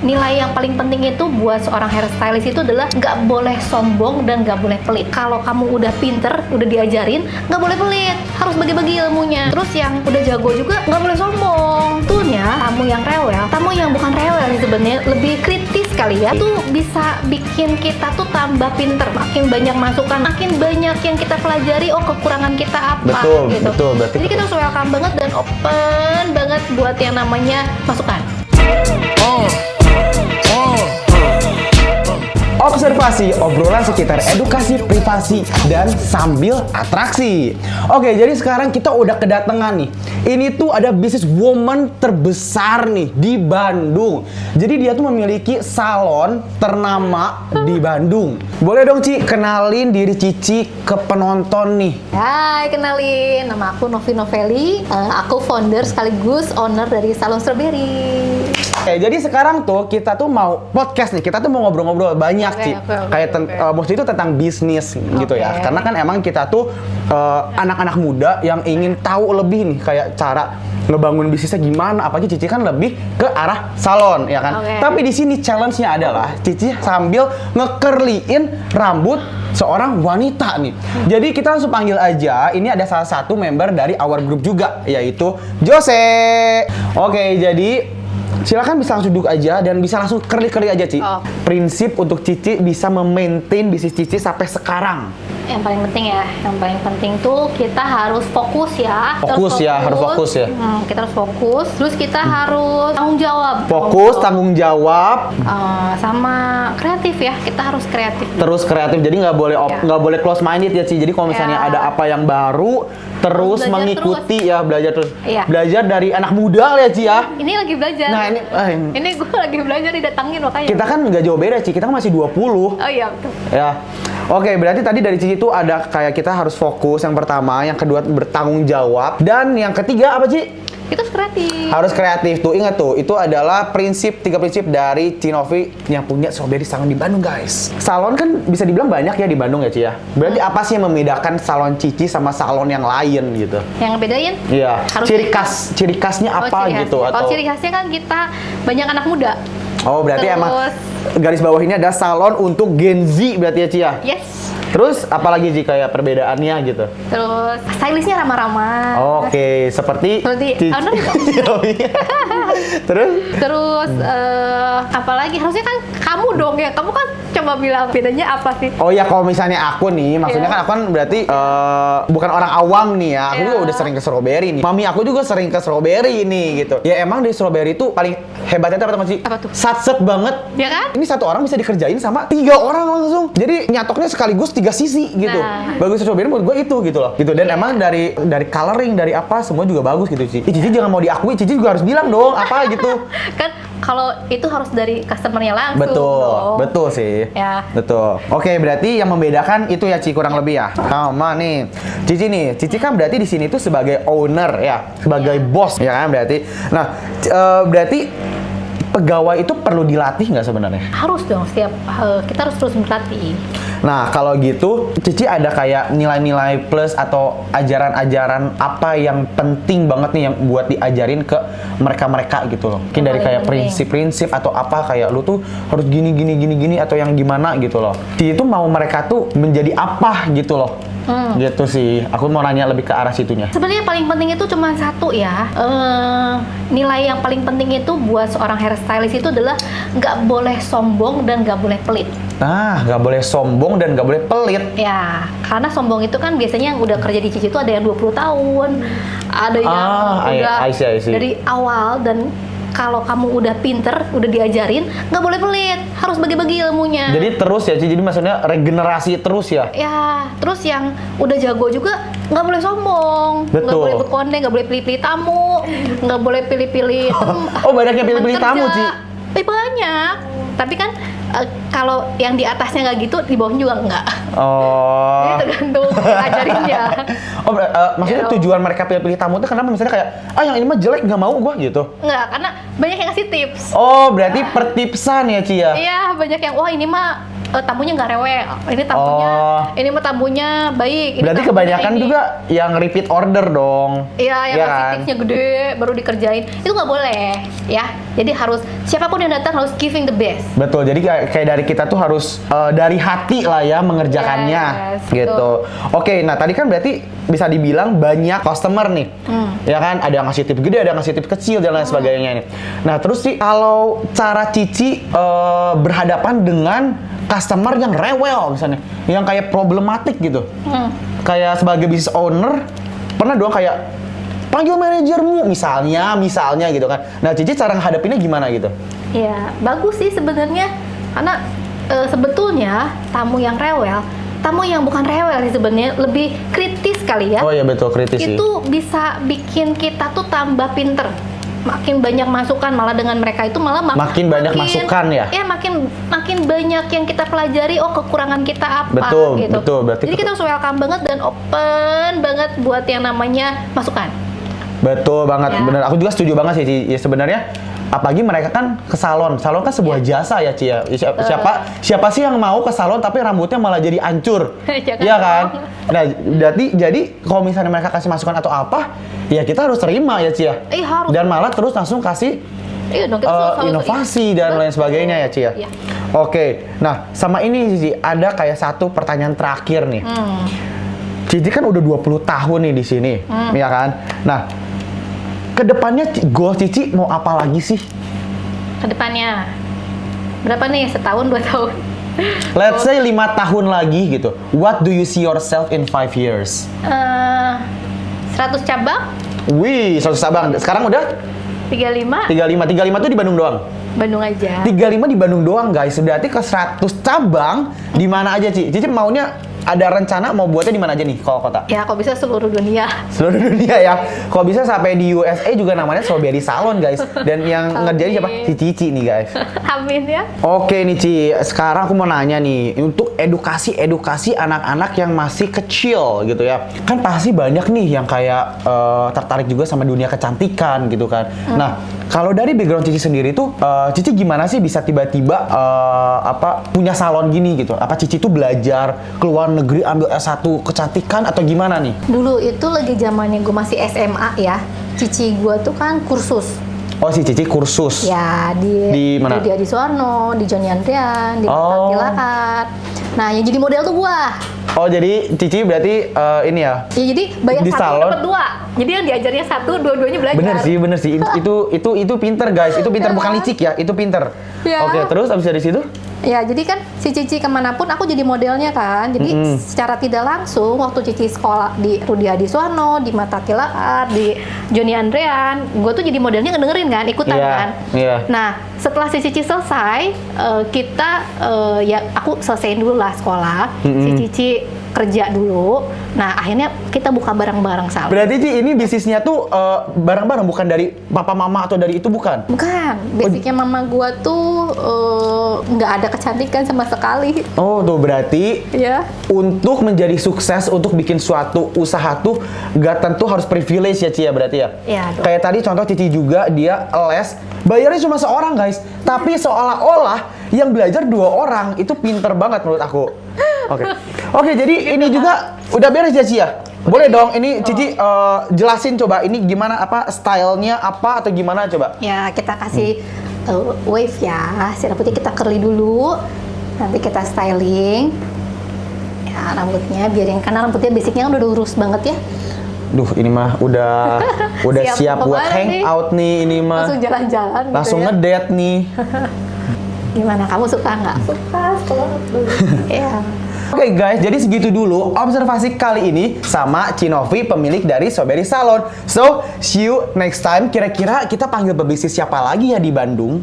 nilai yang paling penting itu buat seorang hairstylist itu adalah nggak boleh sombong dan nggak boleh pelit. Kalau kamu udah pinter, udah diajarin, nggak boleh pelit, harus bagi-bagi ilmunya. Terus yang udah jago juga nggak boleh sombong. Tuhnya tamu yang rewel, tamu yang bukan rewel nih sebenarnya lebih kritis kali ya, itu bisa bikin kita tuh tambah pinter, makin banyak masukan, makin banyak yang kita pelajari, oh kekurangan kita apa. Gitu. Betul. Berarti jadi kita harus welcome banget dan open banget buat yang namanya masukan. Observasi, obrolan sekitar edukasi, privasi, dan sambil atraksi. Oke, jadi sekarang kita udah kedatangan nih. Ini tuh ada business woman terbesar nih di Bandung. Jadi dia tuh memiliki salon ternama di Bandung. Boleh dong Ci, kenalin diri Cici ke penonton nih. Hai, kenalin, nama aku Novi Novelli. Aku founder sekaligus owner dari Salon Strawberry. Oke, jadi sekarang tuh kita tuh mau podcast nih, kita tuh mau ngobrol-ngobrol banyak Ci. Kayak maksudnya itu tentang bisnis gitu ya. Karena kan emang kita tuh anak-anak muda yang ingin tahu lebih nih kayak cara ngebangun bisnisnya gimana. Apalagi Cici kan lebih ke arah salon ya kan. Tapi di sini challenge-nya adalah Cici sambil nge-curlyin rambut seorang wanita nih. Jadi kita langsung panggil aja. Ini ada salah satu member dari our group juga, yaitu Jose. Oke, jadi silakan bisa langsung duduk aja dan bisa langsung curly aja Ci. Prinsip untuk Cici bisa memaintain bisnis Cici sampai sekarang. Yang paling penting ya, yang paling penting tuh kita harus fokus ya. Harus fokus ya. Kita harus fokus, terus kita harus tanggung jawab. Fokus, tanggung jawab, sama kreatif ya. Kita harus kreatif. Terus kreatif, jadi nggak boleh close minded ya Ci. Jadi kalau misalnya ada apa yang baru, terus mengikuti ya, belajar terus. Belajar dari anak muda ya Ci ya. Ini lagi belajar. Nah ini gue lagi belajar didatangin makanya. Kita kan nggak jauh beda Ci, kita kan masih 20. Oh iya betul. Ya. Oke, berarti tadi dari Cici itu ada kayak kita harus fokus yang pertama, yang kedua bertanggung jawab, dan yang ketiga apa Ci? Kita harus kreatif. Harus kreatif tuh, ingat tuh, itu adalah tiga prinsip dari Cinovi yang punya Strawberry Salon di Bandung guys. Salon kan bisa dibilang banyak ya di Bandung ya Ci ya. Berarti apa sih yang membedakan salon Cici sama salon yang lain gitu? Yang ngebedain? Iya. Ciri khasnya apa gitu? Kalau ciri khasnya kan kita banyak anak muda. Oh, berarti emang garis bawah ini ada salon untuk Gen Z berarti ya Ci ya? Yes. Terus apalagi sih kayak perbedaannya gitu? Terus stylishnya ramah-ramah. Oke, seperti owner Terus apalagi harusnya kan kamu dong ya. Kamu kan coba bilang bedanya apa sih? Oh ya, kalau misalnya aku nih, maksudnya kan aku kan berarti bukan orang awam nih ya. Aku juga udah sering ke Strawberry nih. Mami aku juga sering ke Strawberry nih gitu. Ya emang di Strawberry itu paling hebatnya apa teman sih? Apa tuh? Satset banget. Ya kan? Ini satu orang bisa dikerjain sama 3 orang langsung. Jadi nyatoknya sekaligus 3 sisi gitu. Bagus Strawberry menurut gue itu gitu loh. Gitu, dan emang dari coloring, dari apa semua juga bagus gitu sih. Cici jangan mau diakui, Cici juga harus bilang dong apa gitu. Kan kalau itu harus dari customer-nya langsung. Betul sih. Ya. Betul. Oke, berarti yang membedakan itu ya Ci kurang lebih ya. Sama nih. Cici kan berarti di sini tuh sebagai owner ya, sebagai bos ya kan berarti. Nah, berarti pegawai itu perlu dilatih nggak sebenarnya? Harus dong, kita harus terus berlatih. Nah, kalau gitu, Cici ada kayak nilai-nilai plus atau ajaran-ajaran apa yang penting banget nih yang buat diajarin ke mereka-mereka gitu loh. Mungkin dari kayak prinsip-prinsip atau apa kayak lu tuh harus gini atau yang gimana gitu loh. Cici tuh mau mereka tuh menjadi apa gitu loh. Gitu sih, aku mau nanya lebih ke arah situnya. Sebenarnya paling penting itu cuma satu ya. Nilai yang paling penting itu buat seorang hairstylist itu adalah nggak boleh sombong dan nggak boleh pelit. Nah, nggak boleh sombong dan nggak boleh pelit. Ya, karena sombong itu kan biasanya yang udah kerja di Cici itu ada yang 20 tahun, ada yang udah I see. dari awal. Dan kalau kamu udah pinter, udah diajarin, nggak boleh pelit, harus bagi-bagi ilmunya. Jadi terus ya, jadi maksudnya regenerasi terus ya? Ya, terus yang udah jago juga nggak boleh sombong, nggak boleh berkonde, nggak boleh pilih-pilih tamu, nggak boleh pilih-pilih. Oh, banyak yang pilih-pilih tamu Ci? Banyak, tapi kan kalau yang di atasnya nggak gitu, di bawahnya juga nggak. Oh. Jadi tergantung ajarinnya. Oh, maksudnya tujuan mereka pilih-pilih tamu itu kenapa misalnya kayak, yang ini mah jelek nggak mau gua gitu? Nggak, karena banyak yang ngasih tips. Oh, berarti pertipsan ya Ci ya? Iya, banyak yang, wah ini mah tamunya nggak rewel. Ini tamunya, ini mah tamunya baik. Ini berarti tamunya kebanyakan ini. juga yang repeat order dong. Iya, yang Iya ngasih kan? tipsnya gede baru dikerjain. Itu nggak boleh, ya. Jadi harus siapapun yang datang harus giving the best. Betul, jadi kayak dari kita tuh harus dari hati lah ya mengerjakannya, Yes, gitu. Oke, nah tadi kan berarti bisa dibilang banyak customer nih, ya kan? Ada yang ngasih tip gede, ada yang ngasih tip kecil dan lain sebagainya nih. Nah terus sih kalau cara Cici berhadapan dengan customer yang rewel misalnya, yang kayak problematik gitu, kayak sebagai business owner pernah dong kayak panggil manajermu misalnya gitu kan. Nah Cici cara menghadapinya gimana gitu? Ya, bagus sih sebenarnya. Karena sebetulnya tamu yang rewel, tamu yang bukan rewel sih sebenarnya lebih kritis kali ya. Oh iya betul, kritis sih. Itu bisa bikin kita tuh tambah pinter. Makin banyak masukan, malah dengan mereka itu malah makin banyak masukan ya? Ya, makin banyak yang kita pelajari, oh kekurangan kita apa Betul, gitu. betul. Berarti jadi kita harus welcome banget dan open banget buat yang namanya masukan. Betul banget, Ya. bener. Aku juga setuju banget sih, Ci. Ya sebenarnya apalagi mereka kan ke salon kan sebuah jasa ya Ci ya. Siapa sih yang mau ke salon tapi rambutnya malah jadi hancur, Jangan iya kan? dong. Nah jadi kalau misalnya mereka kasih masukan atau apa, ya kita harus terima ya Ci ya. Harus. Dan malah terus langsung kasih Iya dong, kita selalu inovasi dan lain sebagainya ya Ci ya. Iya. Oke, nah sama ini Ci, ada kayak satu pertanyaan terakhir nih. Cici kan udah 20 tahun nih di sini, ya kan? Nah, kedepannya goal Cici mau apa lagi sih? Kedepannya berapa nih, setahun 2 tahun? Let's say 5 tahun lagi gitu. What do you see yourself in 5 years? 100 cabang, Wih, 100 cabang. Sekarang udah 35 35 tuh di Bandung doang. Bandung aja. 35 di Bandung doang, guys. Berarti ke 100 cabang di mana aja, Ci? Cici maunya ada rencana mau buatnya di mana aja nih kalau kota? Ya, kok bisa seluruh dunia. Seluruh dunia ya. Kalau bisa sampai di USA juga namanya Strawberry Salon, guys. Dan yang ngerjain siapa? Si Cici nih, guys. Amin ya. Oke nih Ci, sekarang aku mau nanya nih, untuk edukasi anak-anak yang masih kecil gitu ya. Kan pasti banyak nih yang kayak tertarik juga sama dunia kecantikan gitu kan. Nah, kalau dari background Cici sendiri tuh, Cici gimana sih bisa tiba-tiba punya salon gini gitu? Apa Cici tuh belajar keluar negeri ambil S1 kecantikan atau gimana nih? Dulu itu lagi zamannya gue masih SMA ya. Cici gue tuh kan kursus. Oh, si Cici kursus. Ya, di mana? Di Adi Suwarno, di Joni Andrean, di Mata Tilakat. Nah, yang jadi model tuh gua. Oh, jadi Cici berarti ini ya? Ya, jadi bayar Di satu salon? dapat 2. Jadi yang diajarnya satu, dua-duanya belajar. Bener sih. Itu pinter guys. Itu pinter, bukan licik ya. Itu pinter. Ya. Oke, terus abis dari situ? Ya, jadi kan si Cici kemanapun aku jadi modelnya kan. Jadi secara tidak langsung waktu Cici sekolah di Rudi Adi Suwarno, di Mata Tilakat, di Joni Andrean, gue tuh jadi modelnya ngedengerin kan, ikutan Iya, kan. iya. Nah, setelah si Cici selesai, kita ya aku selesaiin dulu lah sekolah. Si Cici kerja dulu. Nah, akhirnya kita buka bareng-bareng salon. Berarti Ci, ini bisnisnya tuh bareng-bareng, bukan dari papa mama atau dari itu, bukan? Bukan, basicnya mama gua tuh nggak ada kecantikan sama sekali. Oh, tuh berarti Ya. untuk menjadi sukses, untuk bikin suatu usaha tuh gak tentu harus privilege ya Ci ya, berarti ya? Iya, dong. Kayak tadi contoh Cici juga, dia les, bayarnya cuma seorang guys, tapi seolah-olah yang belajar 2 orang, itu pinter banget menurut aku. Oke, jadi ini juga udah beres ya Ci ya? Boleh dong, ini Cici jelasin coba, ini gimana, apa stylenya apa atau gimana coba? Ya, kita kasih wave ya. Si rambutnya kita curly dulu. Nanti kita styling. Ya, rambutnya biar yang karena rambutnya basicnya kan udah lurus banget ya. Duh, ini mah udah siap buat kemana nih? hangout nih, ini mah. Langsung jalan-jalan gitu Langsung ya. ngedate nih. Gimana, kamu suka nggak? Suka, ya. Oke guys, jadi segitu dulu observasi kali ini sama Cinovi, pemilik dari Strawberry Salon. So, see you next time. Kira-kira kita panggil pebisnis siapa lagi ya di Bandung?